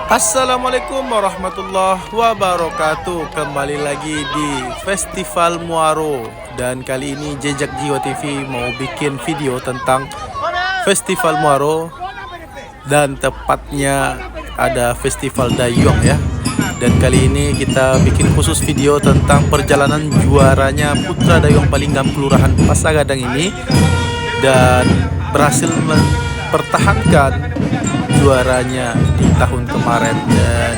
Assalamualaikum warahmatullahi wabarakatuh. Kembali lagi di Festival Muaro. Dan kali ini Jejak Jiwa TV mau bikin video tentang Festival Muaro. Dan tepatnya ada Festival Dayung ya. Dan kali ini kita bikin khusus video tentang perjalanan juaranya Putra Dayung Palinggam Kelurahan Pasagadang ini, dan berhasil mempertahankan juaranya di tahun kemarin. Dan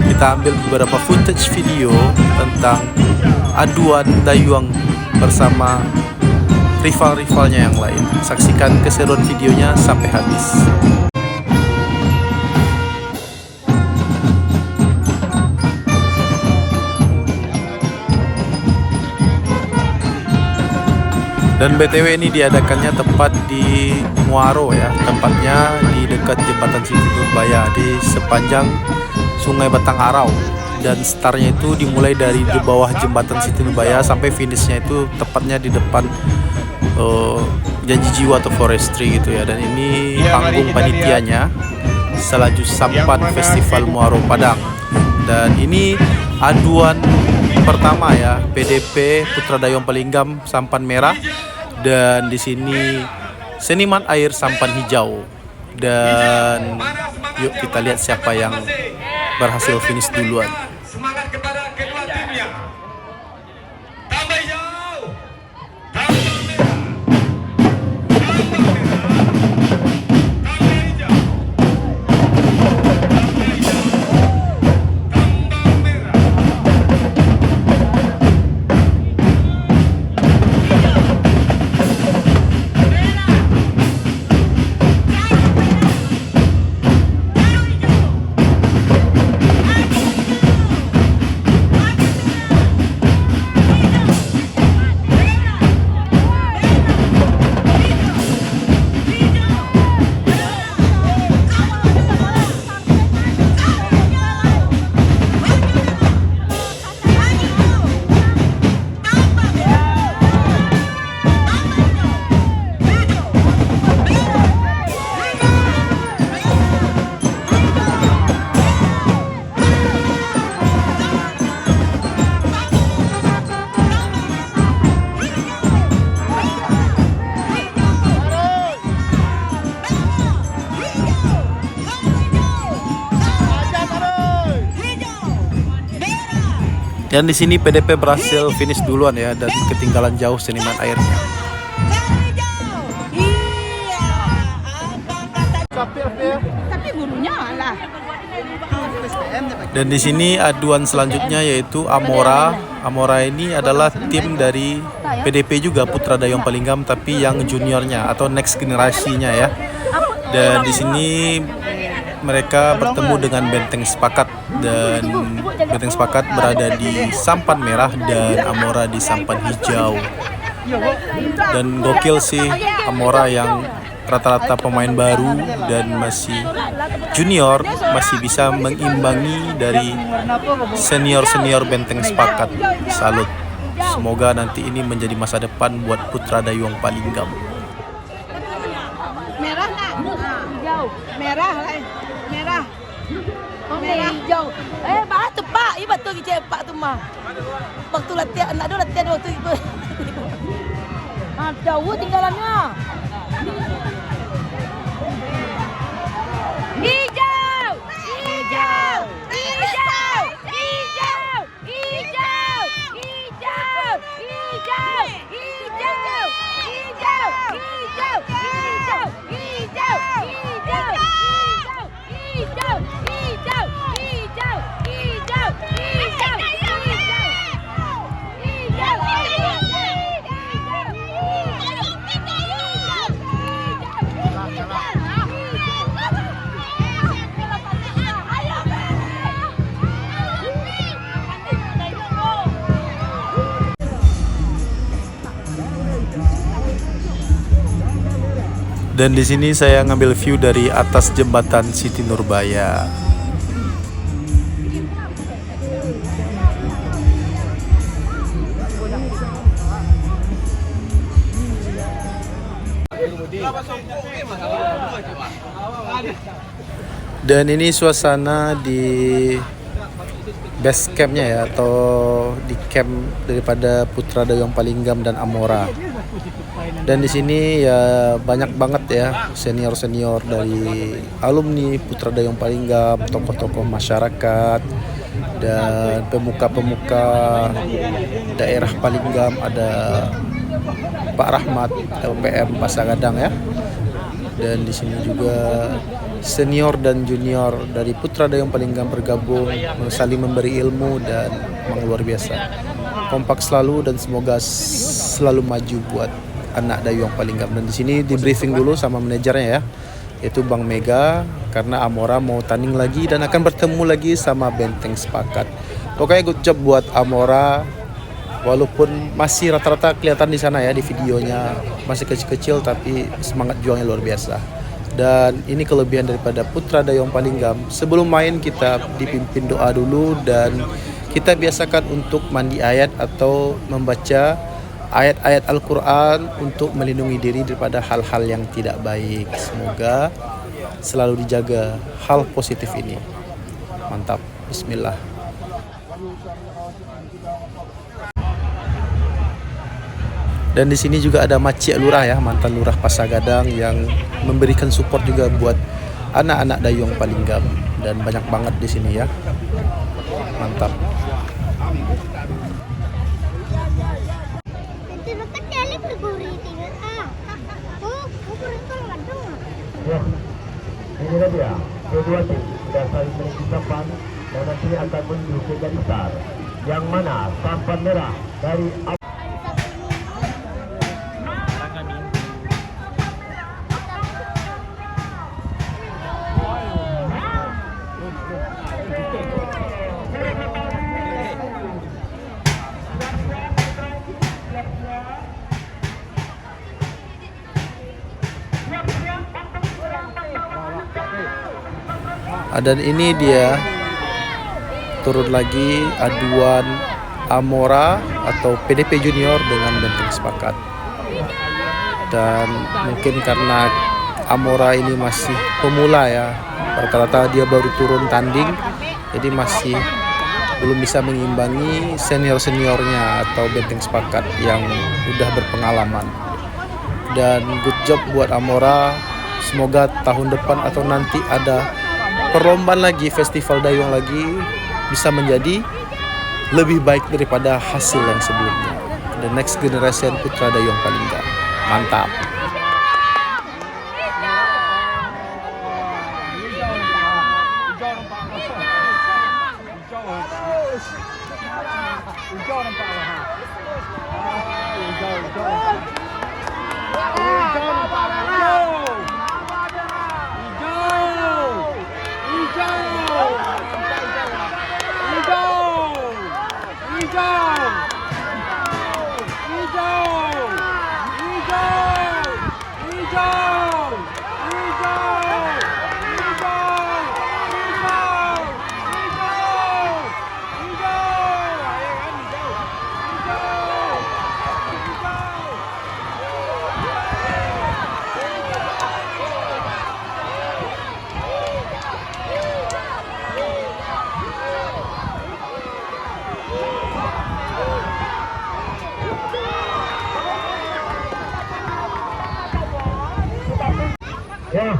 kita ambil beberapa footage video tentang aduan dayung bersama rival-rivalnya yang lain. Saksikan keseruan videonya sampai habis. Dan BTW ini diadakannya tepat di Muaro ya, tempatnya di dekat jembatan Siti Nurbaya di sepanjang Sungai Batang Arau. Dan startnya itu dimulai dari di bawah jembatan Siti Nurbaya sampai finishnya itu tepatnya di depan Janji Jiwa atau Forestry gitu ya. Dan ini panggung panitianya Selaju Sampan Festival Muaro Padang. Dan ini aduan pertama ya, PDP Putra Dayung Palinggam Sampan Merah. Dan di sini seniman air sampan hijau. Dan yuk kita lihat siapa yang berhasil finish duluan. Semangat kepada kedua timnya. Tambah hijau. Dan di sini PDP berhasil finish duluan ya, dan ketinggalan jauh seniman airnya. Tapi gurunya lah. Dan di sini aduan selanjutnya yaitu Amora. Amora ini adalah tim dari PDP juga Putra Dayung Palinggam, tapi yang juniornya atau next generasinya ya. Dan di sini mereka bertemu dengan Benteng Sepakat, dan Benteng Sepakat berada di sampan merah dan Amora di sampan hijau. Dan gokil sih Amora yang rata-rata pemain baru dan masih junior, masih bisa mengimbangi dari senior-senior Benteng Sepakat. Salut. Semoga nanti ini menjadi masa depan buat Putra Dayung Palinggam. Merah nak? Hijau. Merah lah. Merah. Merah hijau. Bah tu Pak, ini betul kita Pak tu mah. Waktu latihan, nak ada latihan waktu itu. Jauh tinggalannya. Hijau. Hijau. Hijau. Hijau. Hijau. Hijau. Hijau. Hijau. Hijau. Hijau. Hijau. Hijau. Hijau. Hijau, hijau, hijau, hijau, hijau, Dan di sini saya ngambil view dari atas jembatan Siti Nurbaya. Dan ini suasana di base campnya ya, atau di camp daripada Putra Dayung Palinggam dan Amora. Dan di sini ya banyak banget ya senior-senior dari alumni Putra Dayung Palinggam, tokoh-tokoh masyarakat dan pemuka-pemuka daerah Palinggam. Ada Pak Rahmat LPM Pasagadang ya. Dan di sini juga senior dan junior dari Putra Dayung Palinggam bergabung, saling memberi ilmu dan memang luar biasa. Kompak selalu dan semoga selalu maju buat anak Dayung Palinggam. Dan di sini di briefing dulu sama manajernya ya, yaitu Bang Mega, karena Amora mau tanding lagi dan akan bertemu lagi sama Benteng Sepakat. Pokoknya good job buat Amora. Walaupun masih rata-rata kelihatan di sana ya di videonya masih kecil-kecil, tapi semangat juangnya luar biasa. Dan ini kelebihan daripada Putra Dayung Palinggam. Sebelum main kita dipimpin doa dulu dan kita biasakan untuk mandi ayat atau membaca ayat-ayat Al-Quran untuk melindungi diri daripada hal-hal yang tidak baik. Semoga selalu dijaga hal positif ini. Mantap. Bismillah. Dan di sini juga ada Macik Lurah ya, mantan Lurah Pasagadang yang memberikan support juga buat anak-anak Dayung Palinggam. Dan banyak banget di sini ya. Mantap. Ya, inilah dia. Kedua tim sudah saling menuju sampan dan nanti akan menuju ke garis start. Yang mana sampan merah dari Dan ini dia turun lagi aduan Amora atau PDP Junior dengan Benteng Sepakat. Dan mungkin karena Amora ini masih pemula ya, rata-rata dia baru turun tanding, jadi masih belum bisa mengimbangi senior-seniornya atau Benteng Sepakat yang udah berpengalaman. Dan good job buat Amora. Semoga tahun depan atau nanti ada perlombaan lagi, festival dayung lagi, bisa menjadi lebih baik daripada hasil yang sebelumnya. The next generation Putra Dayung Palinggam. Mantap. Ya,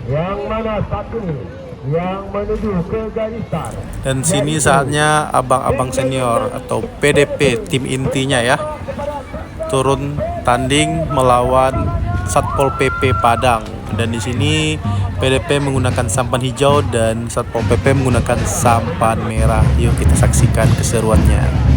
yang mana satu yang menuju ke garis start. Dan sini saatnya abang-abang senior atau PDP tim intinya ya turun tanding melawan Satpol PP Padang. Dan di sini PDP menggunakan sampan hijau dan Satpol PP menggunakan sampan merah. Yuk kita saksikan keseruannya.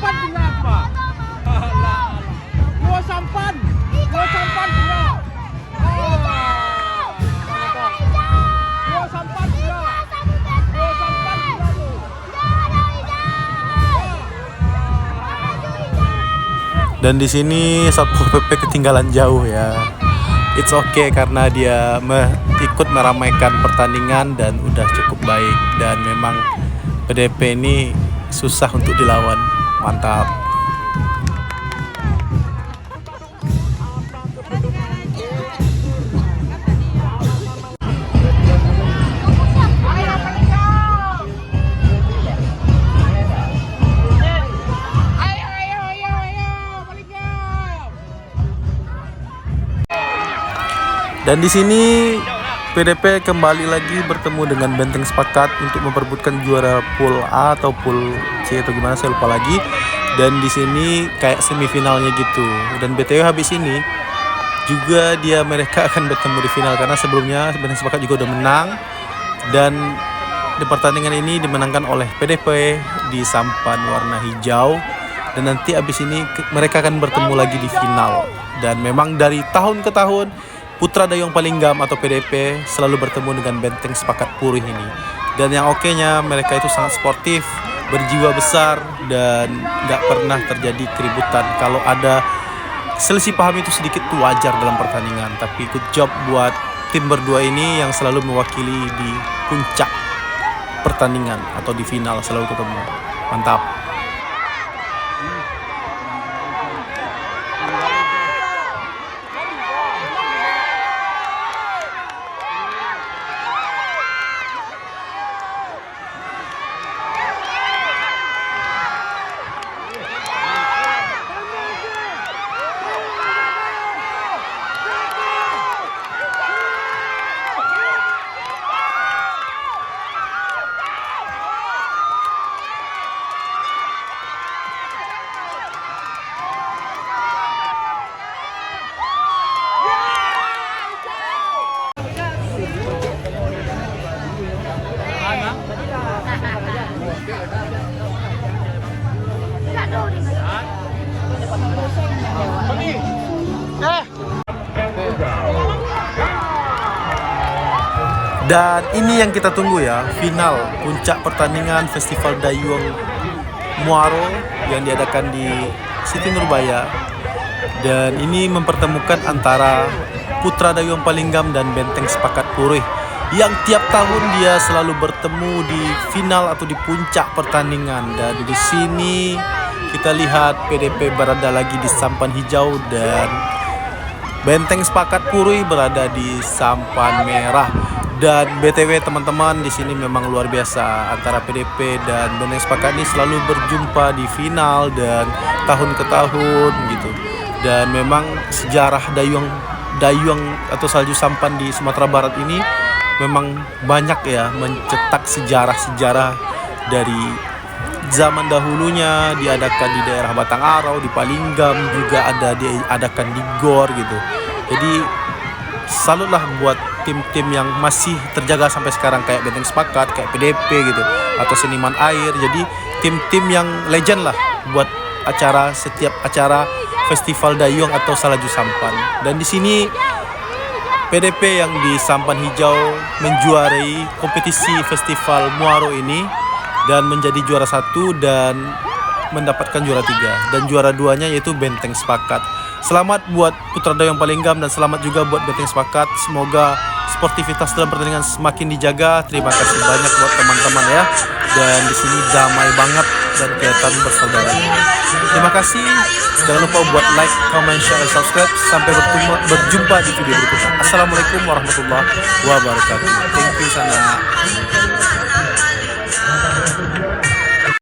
sampan tinggal apa? Dua sampan tinggal. Dua sampan tinggal. Dua sampan tinggal. Dan di sini Satpol PP ketinggalan jauh ya. It's okay karena dia ikut meramaikan pertandingan dan udah cukup baik. Dan memang PDP ini susah untuk dilawan. Mantap. Dan di sini PDP kembali lagi bertemu dengan Benteng Sepakat untuk memperebutkan juara pool A atau pool C atau gimana saya lupa lagi. Dan di sini kayak semifinalnya gitu. Dan BTW habis ini juga mereka akan bertemu di final karena sebelumnya Benteng Sepakat juga udah menang. Dan di pertandingan ini dimenangkan oleh PDP di sampan warna hijau. Dan nanti habis ini mereka akan bertemu lagi di final. Dan memang dari tahun ke tahun Putra Dayung Palinggam atau PDP selalu bertemu dengan Benteng Sepakat Purih ini. Dan yang oke-nya mereka itu sangat sportif, berjiwa besar, dan gak pernah terjadi keributan. Kalau ada selisih paham itu sedikit tuh wajar dalam pertandingan. Tapi good job buat tim berdua ini yang selalu mewakili di puncak pertandingan atau di final selalu ketemu. Mantap. Dan ini yang kita tunggu ya, final puncak pertandingan Festival Dayung Muaro yang diadakan di Siti Nurbaya. Dan ini mempertemukan antara Putra Dayung Palinggam dan Benteng Sepakat Purih yang tiap tahun dia selalu bertemu di final atau di puncak pertandingan. Dan di sini kita lihat PDP berada lagi di sampan hijau dan Benteng Sepakat Purih berada di sampan merah. Dan BTW teman-teman, di sini memang luar biasa antara PDP dan Benteng Sepakat ini selalu berjumpa di final dan tahun ke tahun gitu. Dan memang sejarah dayung atau salju sampan di Sumatera Barat ini memang banyak ya, mencetak sejarah-sejarah dari zaman dahulunya diadakan di daerah Batang Arau, di Palinggam juga ada diadakan di Gor gitu. Jadi salutlah buat tim-tim yang masih terjaga sampai sekarang kayak Benteng Sepakat, kayak PDP gitu, atau Seniman Air. Jadi tim-tim yang legend lah buat setiap acara Festival Dayung atau Salju Sampan. Dan di sini PDP yang di sampan hijau menjuarai kompetisi Festival Muaro ini dan menjadi juara 1 dan mendapatkan juara 3, dan juara 2-nya yaitu Benteng Sepakat. Selamat buat Putra Dayung Palinggam dan selamat juga buat Benteng Sepakat. Semoga sportivitas dalam pertandingan semakin dijaga. Terima kasih banyak buat teman-teman ya. Dan di sini damai banget dan kelihatan bersaudara. Terima kasih. Jangan lupa buat like, comment, share, dan subscribe. Sampai berjumpa di video berikutnya. Assalamualaikum warahmatullahi wabarakatuh. Thank you sana.